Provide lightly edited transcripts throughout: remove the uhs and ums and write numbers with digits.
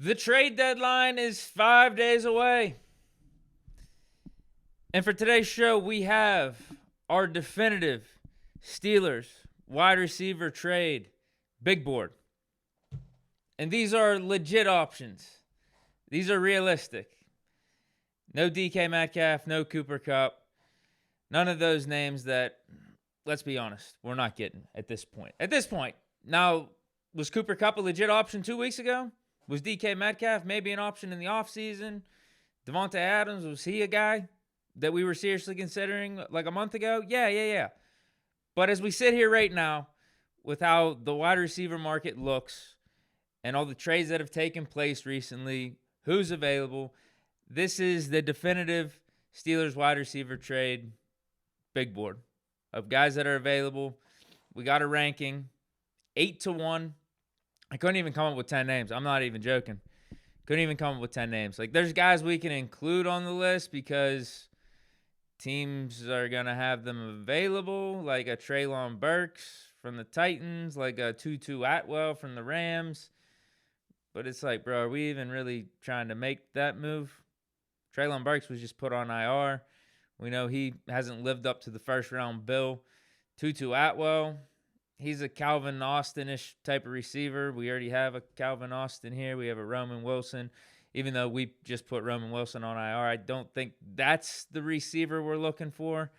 The trade deadline is 5 days away. And for today's show, we have our definitive Steelers wide receiver trade big board. And these are legit options. These are realistic. No DK Metcalf, no Cooper Kupp. None of those names that, let's be honest, we're not getting at this point. Now, was Cooper Kupp a legit option 2 weeks ago? Was DK Metcalf maybe an option in the offseason? Devontae Adams, was he a guy that we were seriously considering like a month ago? Yeah. But as we sit here right now, with how the wide receiver market looks and all the trades that have taken place recently, who's available, this is the definitive Steelers wide receiver trade big board of guys that are available. We got a ranking 8-1. I couldn't even come up with 10 names. I'm not even joking. Couldn't even come up with 10 names. Like, there's guys we can include on the list because teams are going to have them available, like a Treylon Burks from the Titans, like a Tutu Atwell from the Rams. But it's like, bro, are we even really trying to make that move? Treylon Burks was just put on IR. We know he hasn't lived up to the first-round bill. Tutu Atwell, he's a Calvin Austin-ish type of receiver. We already have a Calvin Austin here. We have a Roman Wilson. Even though we just put Roman Wilson on IR, I don't think that's the receiver we're looking for.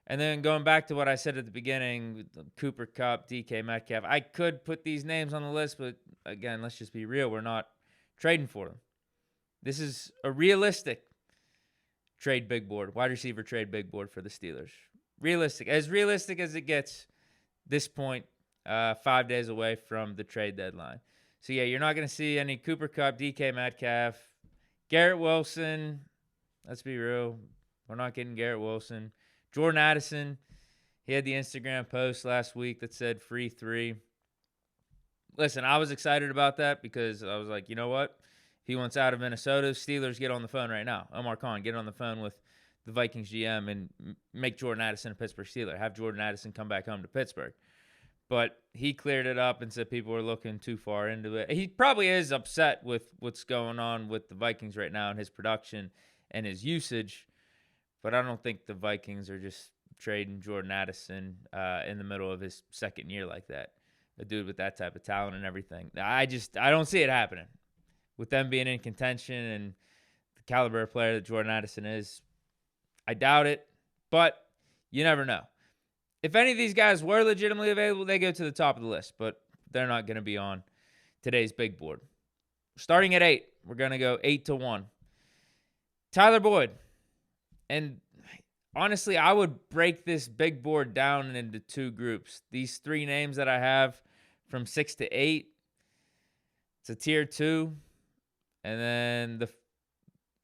And then going back to what I said at the beginning, Cooper Kupp, DK Metcalf, I could put these names on the list, but again, let's just be real. We're not trading for them. This is a realistic trade big board, wide receiver trade big board for the Steelers. Realistic as it gets this point, 5 days away from the trade deadline. So, yeah, you're not going to see any Cooper Kupp, DK Metcalf, Garrett Wilson. Let's be real. We're not getting Garrett Wilson. Jordan Addison, he had the Instagram post last week that said free 3. Listen, I was excited about that because I was like, you know what? If he wants out of Minnesota, Steelers, get on the phone right now. Omar Khan, get on the phone with the Vikings GM and make Jordan Addison a Pittsburgh Steeler. Have Jordan Addison come back home to Pittsburgh. But he cleared it up and said people were looking too far into it. He probably is upset with what's going on with the Vikings right now and his production and his usage. But I don't think the Vikings are just trading Jordan Addison in the middle of his second year like that. A dude with that type of talent and everything. I don't see it happening. With them being in contention and the caliber of player that Jordan Addison is, I doubt it. But you never know. If any of these guys were legitimately available, they go to the top of the list, but they're not going to be on today's big board. Starting at 8, we're going to go 8-1. Tyler Boyd. And honestly, I would break this big board down into 2 groups. These 3 names that I have from 6 to 8, it's a tier 2. And then the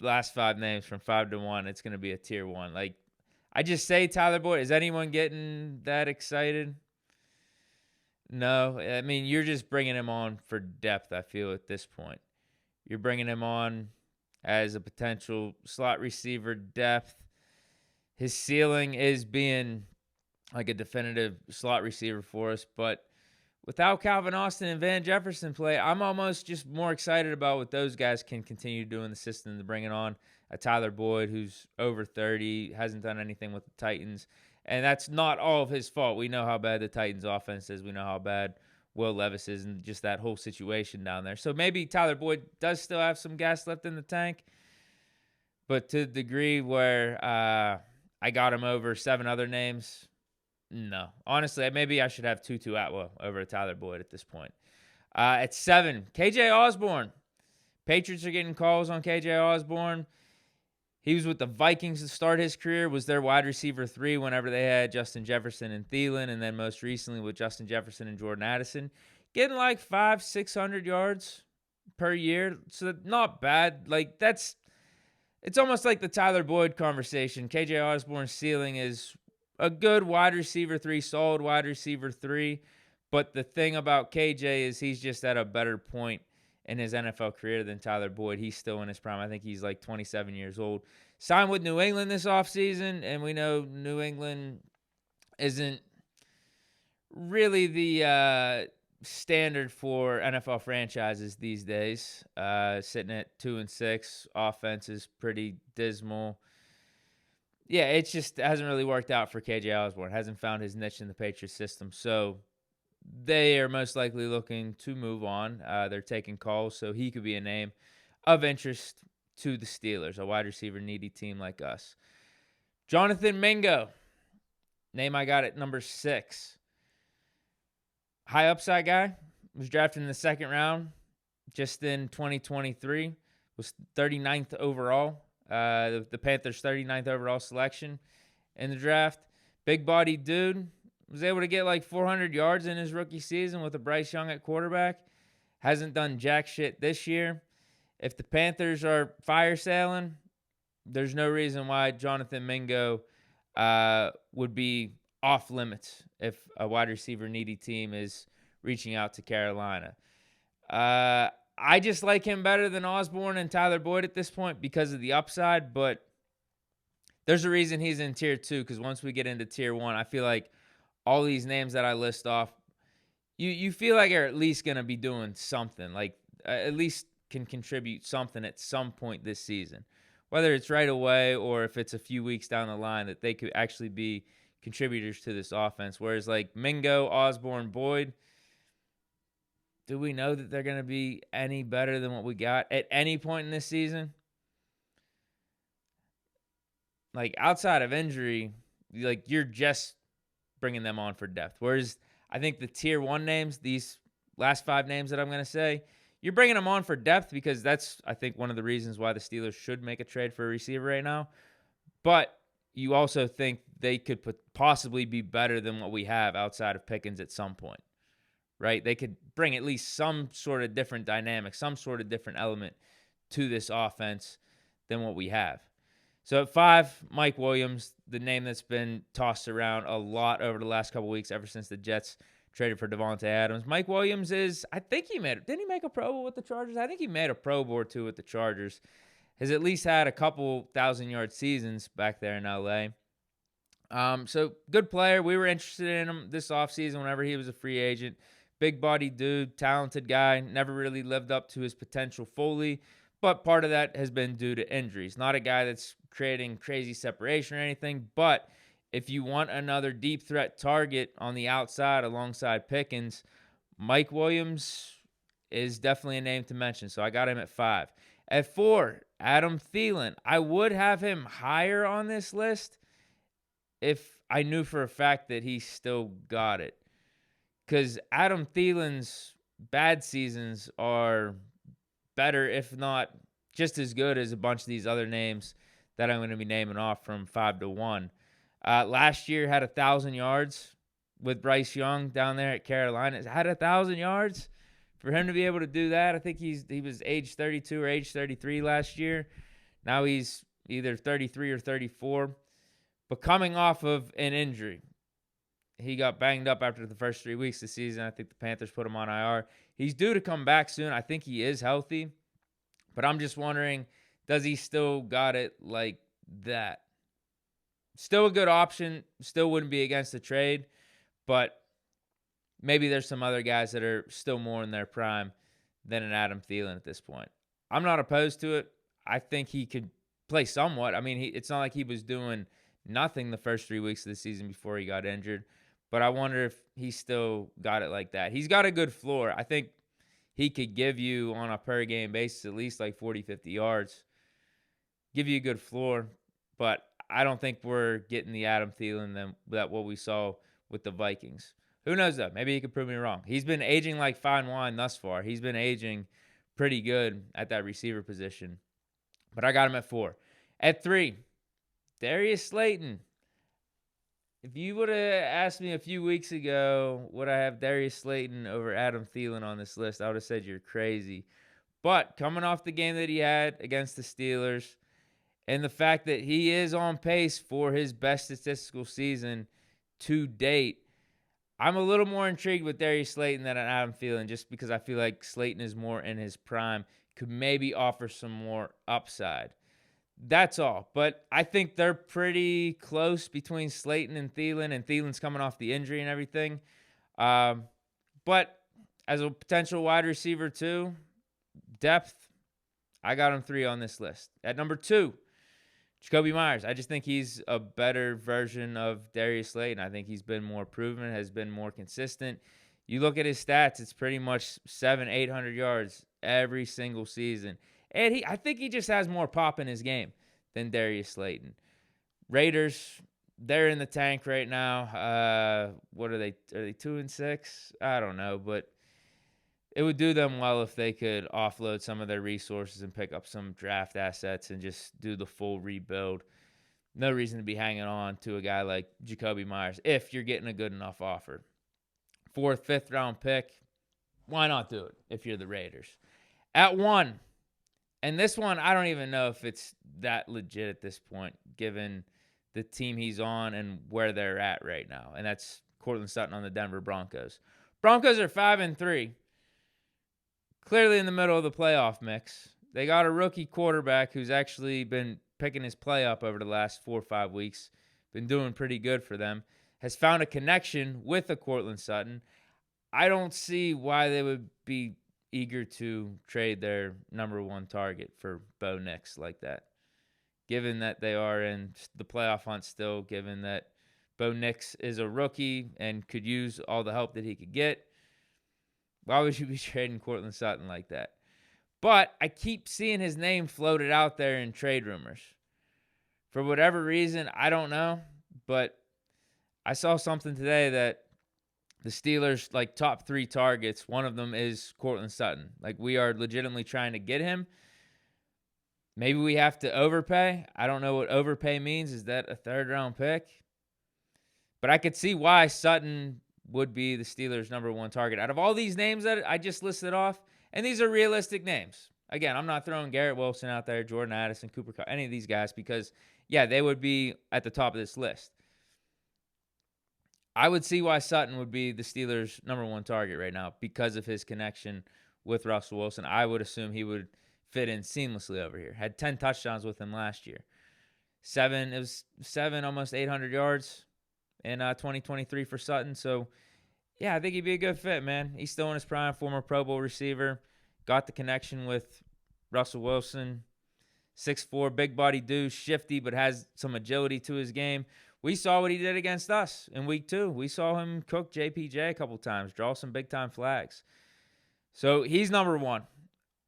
last 5 names from 5 to 1, it's going to be a tier 1. Like, I just say Tyler Boyd. Is anyone getting that excited? No. I mean, you're just bringing him on for depth, I feel, at this point. You're bringing him on as a potential slot receiver depth. His ceiling is being like a definitive slot receiver for us. But without Calvin Austin and Van Jefferson play, I'm almost just more excited about what those guys can continue doing in the system to bring it on. A Tyler Boyd who's over 30, hasn't done anything with the Titans. And that's not all of his fault. We know how bad the Titans offense is. We know how bad Will Levis is and just that whole situation down there. So maybe Tyler Boyd does still have some gas left in the tank. But to the degree where I got him over 7 other names, no. Honestly, maybe I should have Tutu Atwell over Tyler Boyd at this point. At 7, KJ Osborne. Patriots are getting calls on KJ Osborne. He was with the Vikings to start his career, was their wide receiver 3 whenever they had Justin Jefferson and Thielen, and then most recently with Justin Jefferson and Jordan Addison. Getting like 500-600 yards per year. So not bad. Like it's almost like the Tyler Boyd conversation. KJ Osborne's ceiling is a good wide receiver 3, solid wide receiver 3. But the thing about KJ is he's just at a better point in his NFL career than Tyler Boyd. He's still in his prime. I think he's like 27 years old. Signed with New England this offseason, and we know New England isn't really the standard for NFL franchises these days. Sitting at 2-6, offense is pretty dismal. Yeah, it just hasn't really worked out for KJ Osborne. Hasn't found his niche in the Patriots system. So they are most likely looking to move on. They're taking calls, so he could be a name of interest to the Steelers, a wide receiver needy team like us. Jonathan Mingo, name I got at number 6. High upside guy, was drafted in the second round just in 2023, was 39th overall. The Panthers' 39th overall selection in the draft. Big body dude, was able to get like 400 yards in his rookie season with a Bryce Young at quarterback. Hasn't done jack shit this year. If the Panthers are fire sailing, there's no reason why Jonathan Mingo would be off limits if a wide receiver needy team is reaching out to Carolina. I just like him better than Osborne and Tyler Boyd at this point because of the upside, but there's a reason he's in tier 2, because once we get into tier 1, I feel like all these names that I list off, you feel like are at least going to be doing something, like at least can contribute something at some point this season. Whether it's right away or if it's a few weeks down the line, that they could actually be contributors to this offense. Whereas like Mingo, Osborne, Boyd, do we know that they're going to be any better than what we got at any point in this season? Like outside of injury, like you're just bringing them on for depth. Whereas I think the tier 1 names, these last 5 names that I'm going to say, you're bringing them on for depth because that's, I think, one of the reasons why the Steelers should make a trade for a receiver right now. But you also think they could possibly be better than what we have outside of Pickens at some point, right? They could bring at least some sort of different dynamic, some sort of different element to this offense than what we have. So at 5, Mike Williams, the name that's been tossed around a lot over the last couple weeks, ever since the Jets traded for Devontae Adams. Mike Williams is, I think didn't he make a Pro Bowl with the Chargers? I think he made a Pro Bowl or 2 with the Chargers. Has at least had a couple 1,000-yard seasons back there in LA. So good player. We were interested in him this offseason whenever he was a free agent. Big body dude, talented guy, never really lived up to his potential fully, but part of that has been due to injuries. Not a guy that's creating crazy separation or anything, but if you want another deep threat target on the outside alongside Pickens, Mike Williams is definitely a name to mention. So I got him at 5. At 4, Adam Thielen. I would have him higher on this list if I knew for a fact that he still got it. Because Adam Thielen's bad seasons are better, if not just as good as a bunch of these other names that I'm going to be naming off from 5 to 1. Last year had 1,000 yards with Bryce Young down there at Carolina. Had 1,000 yards. For him to be able to do that, I think he was age 32 or age 33 last year. Now he's either 33 or 34. But coming off of an injury, he got banged up after the first 3 weeks of the season. I think the Panthers put him on IR. He's due to come back soon. I think he is healthy. But I'm just wondering, does he still got it like that? Still a good option. Still wouldn't be against the trade. But maybe there's some other guys that are still more in their prime than an Adam Thielen at this point. I'm not opposed to it. I think he could play somewhat. I mean, it's not like he was doing nothing the first 3 weeks of the season before he got injured. But I wonder if he still got it like that. He's got a good floor. I think he could give you on a per-game basis at least like 40, 50 yards. Give you a good floor. But I don't think we're getting the Adam Thielen that what we saw with the Vikings. Who knows, though? Maybe he could prove me wrong. He's been aging like fine wine thus far. He's been aging pretty good at that receiver position. But I got him at 4. At 3, Darius Slayton. If you would have asked me a few weeks ago, would I have Darius Slayton over Adam Thielen on this list, I would have said you're crazy. But coming off the game that he had against the Steelers and the fact that he is on pace for his best statistical season to date, I'm a little more intrigued with Darius Slayton than Adam Thielen just because I feel like Slayton is more in his prime, could maybe offer some more upside. That's all. But I think they're pretty close between Slayton and Thielen's coming off the injury and everything. But as a potential wide receiver too, depth, I got him 3 on this list. At number 2, Jobe Myers. I just think he's a better version of Darius Slayton. I think he's been more proven, has been more consistent. You look at his stats, it's pretty much 700-800 yards every single season. And I think he just has more pop in his game than Darius Slayton. Raiders, they're in the tank right now. What are they? Are they 2-6? I don't know, but it would do them well if they could offload some of their resources and pick up some draft assets and just do the full rebuild. No reason to be hanging on to a guy like Jobe Myers if you're getting a good enough offer. 4th, 5th round pick, why not do it if you're the Raiders? At 1, and this one, I don't even know if it's that legit at this point, given the team he's on and where they're at right now, and that's Courtland Sutton on the Denver Broncos. Broncos are 5-3. Clearly in the middle of the playoff mix. They got a rookie quarterback who's actually been picking his play up over the last 4 or 5 weeks. Been doing pretty good for them. Has found a connection with a Courtland Sutton. I don't see why they would be eager to trade their number 1 target for Bo Nix like that. Given that they are in the playoff hunt still, given that Bo Nix is a rookie and could use all the help that he could get, why would you be trading Courtland Sutton like that? But I keep seeing his name floated out there in trade rumors. For whatever reason, I don't know. But I saw something today that the Steelers, like top 3 targets, one of them is Courtland Sutton. Like we are legitimately trying to get him. Maybe we have to overpay. I don't know what overpay means. Is that a 3rd round pick? But I could see why Sutton would be the Steelers' number 1 target. Out of all these names that I just listed off, and these are realistic names. Again, I'm not throwing Garrett Wilson out there, Jordan Addison, Cooper Kupp, any of these guys because, yeah, they would be at the top of this list. I would see why Sutton would be the Steelers' number 1 target right now because of his connection with Russell Wilson. I would assume he would fit in seamlessly over here. Had 10 touchdowns with him last year. It was 7, almost 800 yards in 2023 for Sutton. So, yeah, I think he'd be a good fit, man. He's still in his prime, former Pro Bowl receiver. Got the connection with Russell Wilson. 6'4", big body dude, shifty, but has some agility to his game. We saw what he did against us in week 2. We saw him cook JPJ a couple times, draw some big-time flags. So he's number 1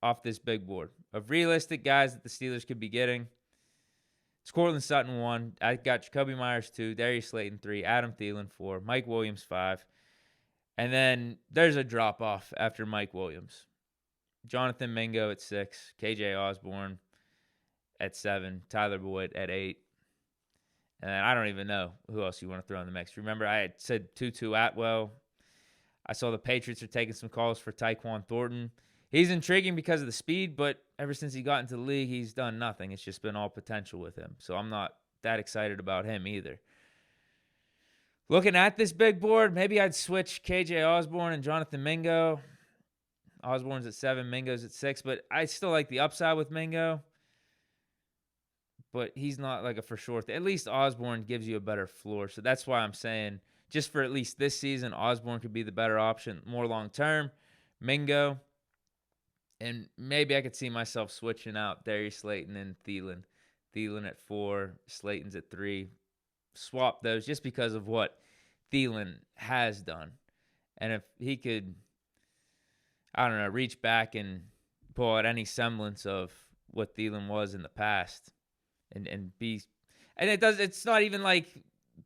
off this big board of realistic guys that the Steelers could be getting. It's Courtland Sutton 1. I got Jobe Myers 2, Darius Slayton 3, Adam Thielen 4, Mike Williams 5. And then there's a drop-off after Mike Williams. Jonathan Mingo at 6, KJ Osborne at 7, Tyler Boyd at 8. And then I don't even know who else you want to throw in the mix. Remember, I had said Tutu Atwell. I saw the Patriots are taking some calls for Tyquan Thornton. He's intriguing because of the speed, but ever since he got into the league, he's done nothing. It's just been all potential with him. So I'm not that excited about him either. Looking at this big board, maybe I'd switch KJ Osborne and Jonathan Mingo. Osborne's at 7, Mingo's at 6, but I still like the upside with Mingo. But he's not like a for sure thing. At least Osborne gives you a better floor. So that's why I'm saying just for at least this season, Osborne could be the better option. More long-term, Mingo. And maybe I could see myself switching out Darius Slayton and Thielen. Thielen at 4, Slayton's at 3. Swap those just because of what Thielen has done. And if he could, I don't know, reach back and pull out any semblance of what Thielen was in the past and be, and it's not even like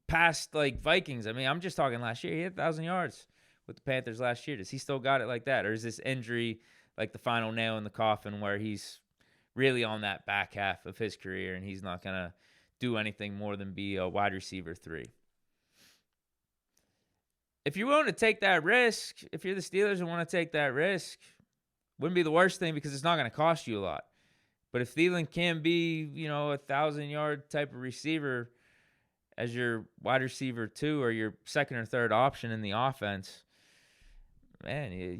past like Vikings. I mean, I'm just talking last year. He had 1,000 yards with the Panthers last year. Does he still got it like that? Or is this injury like the final nail in the coffin where he's really on that back half of his career and he's not going to do anything more than be a wide receiver 3? If you're willing to take that risk, if you're the Steelers and want to take that risk, wouldn't be the worst thing because it's not going to cost you a lot. But if Thielen can be, a 1,000-yard type of receiver as your wide receiver 2 or your second or third option in the offense, man,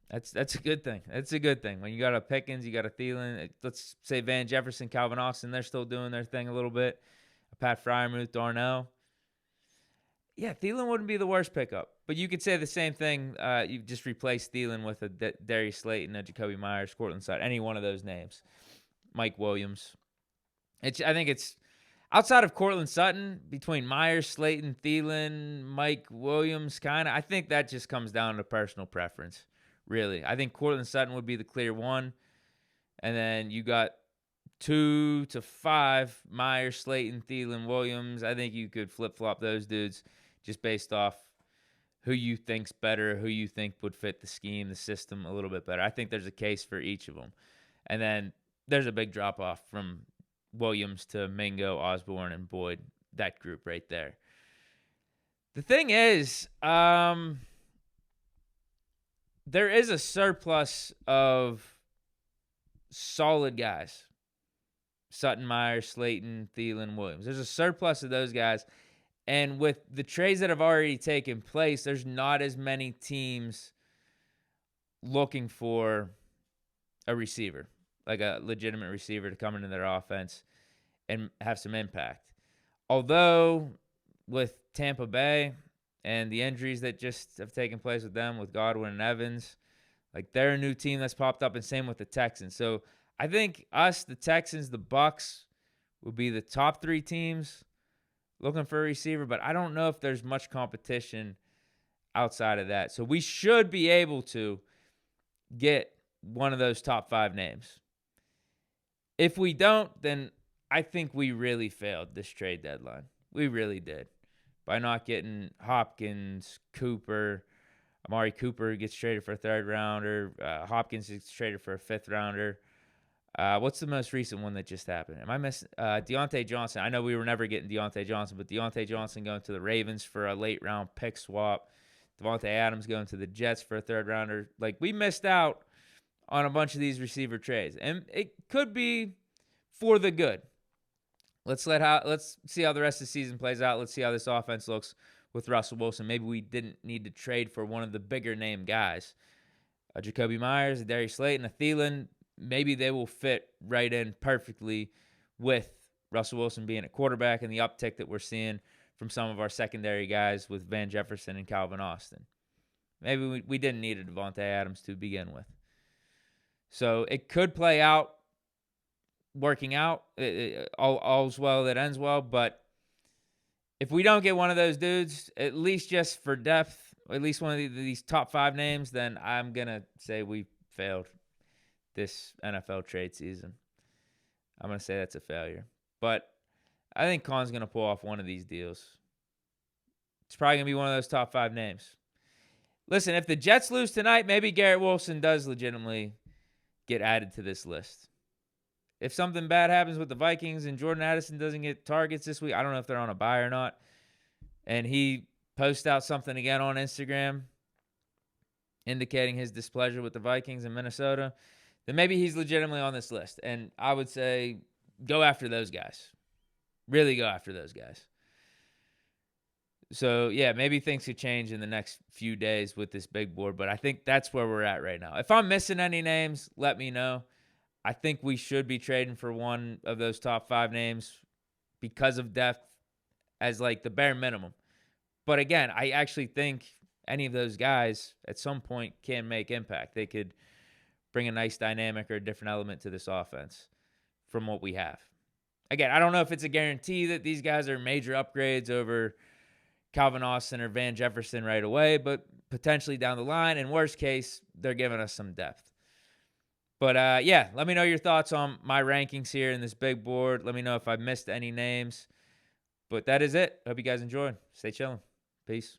that's a good thing. That's a good thing. When you got a Pickens, you got a Thielen. Let's say Van Jefferson, Calvin Austin, they're still doing their thing a little bit. Pat Freiermuth, Darnell. Yeah, Thielen wouldn't be the worst pickup. But you could say the same thing. You just replace Thielen with a Darius Slayton, a Jobe Myers, Courtland Sutton, any one of those names. Mike Williams. I think it's outside of Courtland Sutton, between Myers, Slayton, Thielen, Mike Williams, kind of. I think that just comes down to personal preference, really. I think Courtland Sutton would be the clear one. And then you got 2 to 5, Myers, Slayton, Thielen, Williams. I think you could flip-flop those dudes just based off who you think's better, who you think would fit the scheme, the system a little bit better. I think there's a case for each of them. And then there's a big drop-off from Williams to Mingo, Osborne, and Boyd, that group right there. The thing is, there is a surplus of solid guys. Sutton, Myers, Slayton, Thielen, Williams. There's a surplus of those guys. And with the trades that have already taken place, there's not as many teams looking for a receiver, like a legitimate receiver to come into their offense and have some impact. Although with Tampa Bay and the injuries that just have taken place with them, with Godwin and Evans, like they're a new team that's popped up, and same with the Texans. So I think us, the Texans, the Bucs would be the top 3 teams looking for a receiver, but I don't know if there's much competition outside of that. So we should be able to get one of those top 5 names. If we don't, then I think we really failed this trade deadline. We really did. By not getting Hopkins, Cooper. Amari Cooper gets traded for a 3rd rounder. Hopkins gets traded for a 5th rounder. What's the most recent one that just happened? Am I missing? Deontay Johnson. I know we were never getting Deontay Johnson, but Deontay Johnson going to the Ravens for a late round pick swap. Devontae Adams going to the Jets for a 3rd rounder. Like, we missed out on a bunch of these receiver trades, and it could be for the good. Let's see how the rest of the season plays out. Let's see how this offense looks with Russell Wilson. Maybe we didn't need to trade for one of the bigger name guys. Jobe Myers, Darius Slayton, a Thielen. Maybe they will fit right in perfectly with Russell Wilson being a quarterback and the uptick that we're seeing from some of our secondary guys with Van Jefferson and Calvin Austin. Maybe we didn't need a Devontae Adams to begin with. So it could play out working out. All's well that ends well. But if we don't get one of those dudes, at least just for depth, at least one of these top 5 names, then I'm going to say we failed this NFL trade season. I'm going to say that's a failure. But I think Khan's going to pull off one of these deals. It's probably going to be one of those top 5 names. Listen, if the Jets lose tonight, maybe Garrett Wilson does legitimately get added to this list. If something bad happens with the Vikings and Jordan Addison doesn't get targets this week, I don't know if they're on a bye or not, and he posts out something again on Instagram indicating his displeasure with the Vikings in Minnesota, then maybe he's legitimately on this list. And I would say go after those guys. Really go after those guys. So, yeah, maybe things could change in the next few days with this big board, but I think that's where we're at right now. If I'm missing any names, let me know. I think we should be trading for one of those top 5 names because of depth as like the bare minimum. But again, I actually think any of those guys at some point can make impact. They could bring a nice dynamic or a different element to this offense from what we have. Again, I don't know if it's a guarantee that these guys are major upgrades over Calvin Austin or Van Jefferson right away, but potentially down the line. In worst case, they're giving us some depth. But, yeah, let me know your thoughts on my rankings here in this big board. Let me know if I missed any names. But that is it. Hope you guys enjoyed. Stay chilling. Peace.